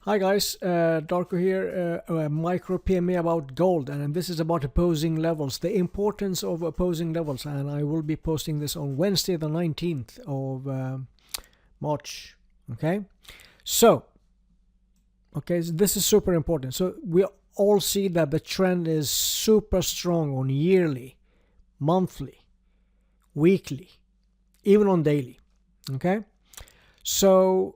Hi guys, Darko here, micro PMA about gold, and this is about opposing levels, the importance of opposing levels, and I will be posting this on Wednesday the 19th of March. Okay, so this is super important. So we all see that the trend is super strong on yearly, monthly, weekly, even on daily. Okay, so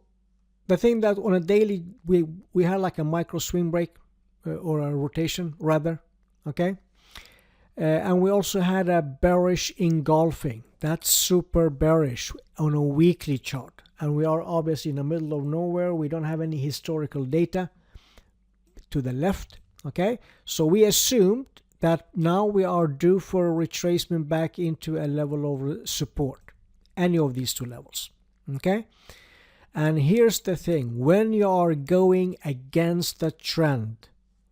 the thing that on a daily we had like a micro swing break or a rotation rather, okay, and we also had a bearish engulfing. That's super bearish on a weekly chart, and we are obviously in the middle of nowhere. We don't have any historical data to the left. Okay, so we assumed that now we are due for a retracement back into a level of support, any of these two levels. Okay, and here's the thing, when you are going against the trend,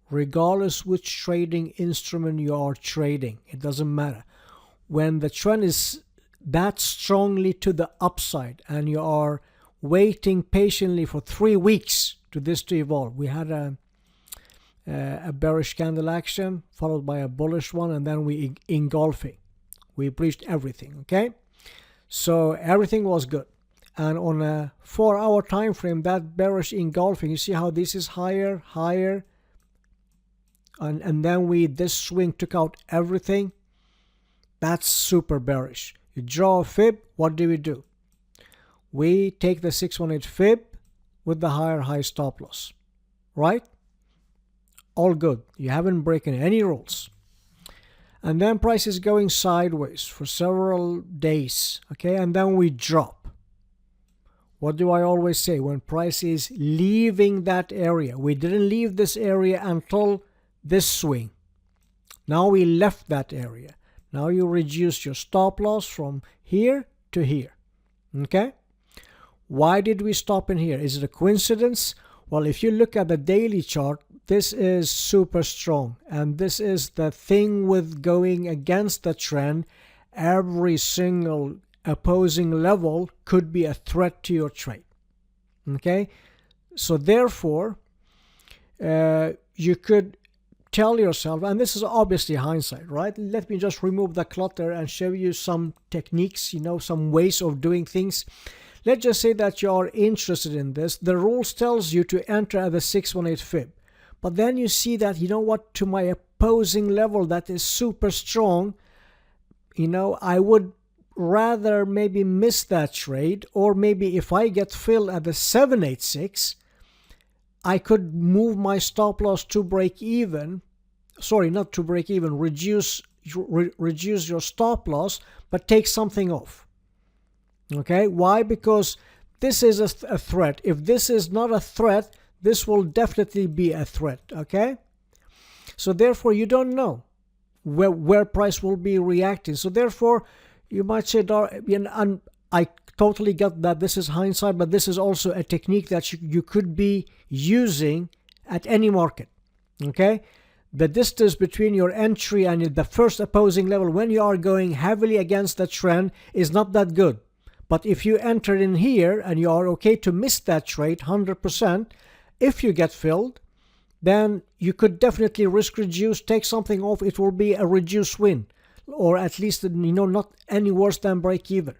regardless which trading instrument you are trading, it doesn't matter. When the trend is that strongly to the upside and you are waiting patiently for 3 weeks to this to evolve. We had a bearish candle action followed by a bullish one, and then we engulfing. We breached everything, okay? So everything was good. And on a 4-hour time frame, that bearish engulfing, you see how this is higher, and then this swing took out everything. That's super bearish. You draw a fib, what do? We take the 618 fib with the higher high stop loss, right? All good. You haven't broken any rules. And then price is going sideways for several days, okay? And then we drop. What do I always say? When price is leaving that area, we didn't leave this area until this swing. Now we left that area. Now you reduce your stop loss from here to here. Okay? Why did we stop in here? Is it a coincidence? Well, if you look at the daily chart, this is super strong. And this is the thing with going against the trend. Every single opposing level could be a threat to your trade. Okay, so therefore you could tell yourself, and this is obviously hindsight, right? Let me just remove the clutter and show you some techniques, some ways of doing things. Let's just say that you are interested in this. The rules tells you to enter at the 618 fib, but then you see that, to my opposing level that is super strong, I would rather maybe miss that trade, or maybe if I get filled at the 786, I could move my stop loss to break even. Sorry, not to break even, reduce your stop loss, but take something off. Okay, why? Because this is a threat. If this is not a threat, this will definitely be a threat. Okay, so therefore you don't know where price will be reacting. So therefore you might say, and I totally get that this is hindsight, but this is also a technique that you could be using at any market. Okay, the distance between your entry and the first opposing level when you are going heavily against the trend is not that good. But if you enter in here and you are okay to miss that trade 100%, if you get filled, then you could definitely risk reduce, take something off. It will be a reduced win, or at least not any worse than break even.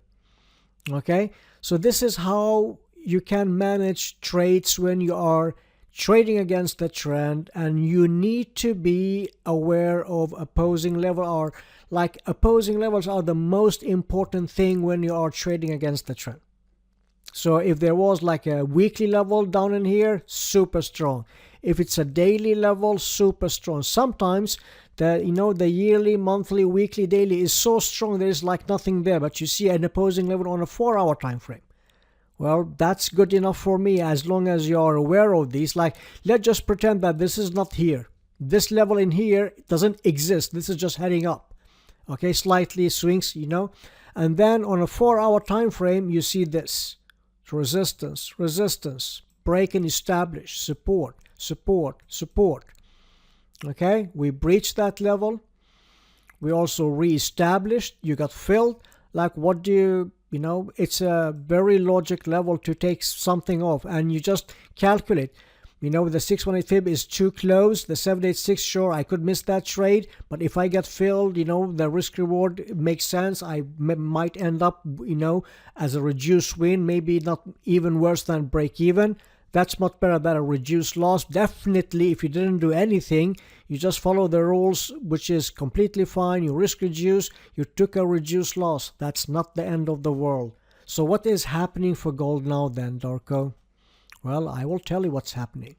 Okay, so this is how you can manage trades when you are trading against the trend, and you need to be aware of opposing level, or like opposing levels are the most important thing when you are trading against the trend. So if there was like a weekly level down in here, super strong. If it's a daily level, super strong. Sometimes the yearly, monthly, weekly, daily is so strong there is like nothing there, but you see an opposing level on a 4-hour time frame. Well, that's good enough for me as long as you are aware of these. Like, let's just pretend that this is not here. This level in here doesn't exist. This is just heading up. Okay, slightly swings, and then on a 4-hour time frame you see this resistance, break and establish, support. Okay, we breached that level. We also re-established. You got filled. Like, what do it's a very logic level to take something off, and you just calculate. The 618 fib is too close. The 786, sure, I could miss that trade, but if I get filled, the risk reward makes sense. I might end up, as a reduced win, maybe not even worse than break even. That's much better than a reduced loss. Definitely, if you didn't do anything, you just follow the rules, which is completely fine. You risk reduce, you took a reduced loss. That's not the end of the world. So what is happening for gold now then, Darko? Well, I will tell you what's happening.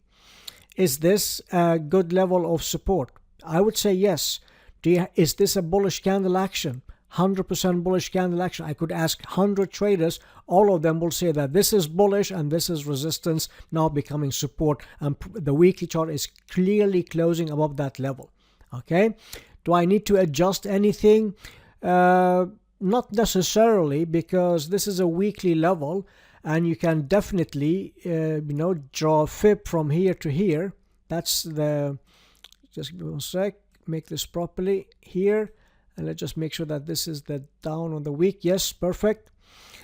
Is this a good level of support? I would say yes. Is this a bullish candle action? 100% bullish candle action. I could ask 100 traders. All of them will say that this is bullish and this is resistance now becoming support. And the weekly chart is clearly closing above that level. Okay. Do I need to adjust anything? Not necessarily, because this is a weekly level. And you can definitely, draw a fib from here to here. That's just give me 1 sec, make this properly here. And let's just make sure that this is the down on the week. Yes, perfect.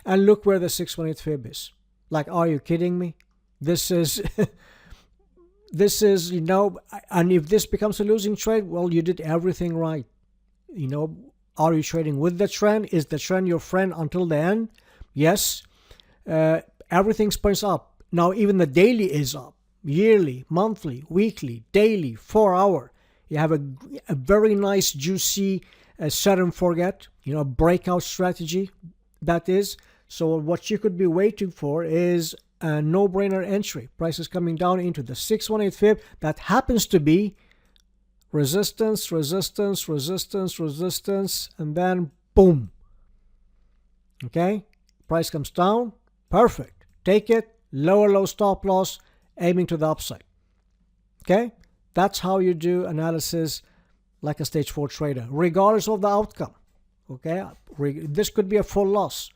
And look where the 618 fib is. Like, are you kidding me? This is, and if this becomes a losing trade, well, you did everything right. Are you trading with the trend? Is the trend your friend until the end? Yes. Everything points up. Now even the daily is up. Yearly, monthly, weekly, daily, 4 hour. You have a very nice, juicy set and forget, breakout strategy. That is. So what you could be waiting for is a no-brainer entry. Price is coming down into the 618 fib. That happens to be resistance, resistance, resistance, resistance, and then boom. Okay? Price comes down. Perfect. Take it. Lower low stop loss, aiming to the upside. Okay? That's how you do analysis like a stage 4 trader, regardless of the outcome. Okay? This could be a full loss.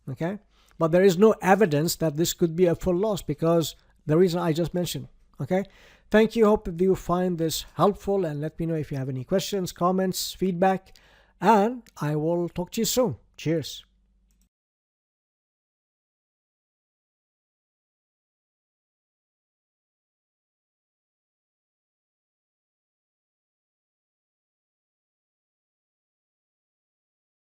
Okay? But there is no evidence that this could be a full loss because the reason I just mentioned. Okay? Thank you. Hope that you find this helpful, and let me know if you have any questions, comments, feedback, and I will talk to you soon. Cheers.